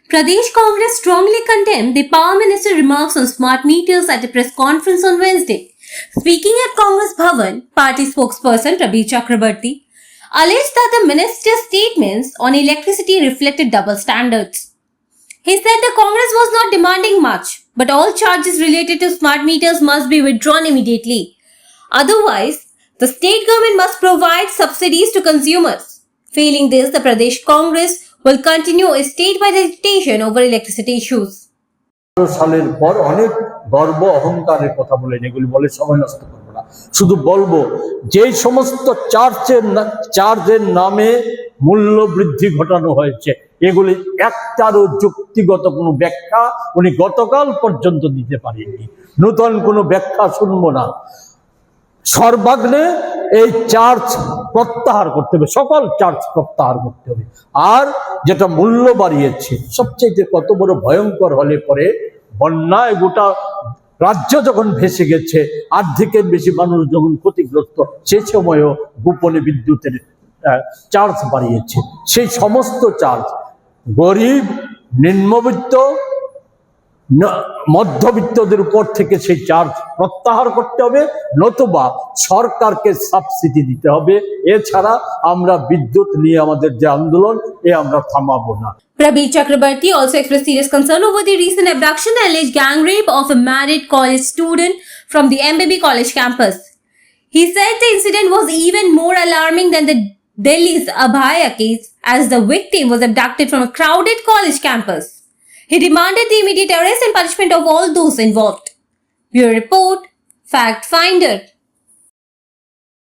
Pradesh Congress strongly condemned the Power Minister remarks on smart meters at a press conference on Wednesday. Speaking at Congress Bhavan, party spokesperson Prabir Chakrabarti alleged that the minister's statements on electricity reflected double standards. He said the Congress was not demanding much, but all charges related to smart meters must be withdrawn immediately. Otherwise, the state government must provide subsidies to consumers. Failing this, the Pradesh Congress will continue its statewide agitation over electricity issues. সালের পর অনেক গর্ব অহংকারের কথা বলেন, এগুলি বলে সময় নষ্ট করবো না। শুধু বলবো যে সমস্ত চার্জের নামে মূল্য বৃদ্ধি ঘটানো হয়েছে, এগুলি একটারও যুক্তিগত কোনো ব্যাখ্যা উনি গতকাল পর্যন্ত দিতে পারেননি। নতুন কোনো ব্যাখ্যা শুনবো না। সর্বাগ্রে এই চার্জ প্রত্যাহার করতে হবে, সকল চার্জ প্রত্যাহার করতে হবে। আর যেটা মূল্য বাড়িয়েছে, সবচেয়ে কত বড় ভয়ঙ্কর হলে পরে বন্যায় গোটা রাজ্য যখন ভেসে গেছে, অর্ধেকের বেশি মানুষ যখন ক্ষতিগ্রস্ত, সে সময়ও গোপনে বিদ্যুতের চার্জ বাড়িয়েছে। সেই সমস্ত চার্জ গরিব, নিম্নবিত্ত, মধ্যবিত্তদের উপর থেকে সেই চার্জ প্রত্যাহার করতে হবে, নতুবা সরকারকে সাবসিডি দিতে হবে। এছাড়া আমরা বিদ্যুৎ নিয়ে আমাদের যে আন্দোলন, আমরা থামাবো না। Prabir Chakrabarti also expressed serious concern over the recent abduction and alleged gang rape of a married college student from the MBB college campus. He said the incident was even more alarming than the Delhi's Abhaya case, as the victim was abducted from a crowded college campus. He demanded the immediate arrest and punishment of all those involved. Bureau Report, Fact Finder.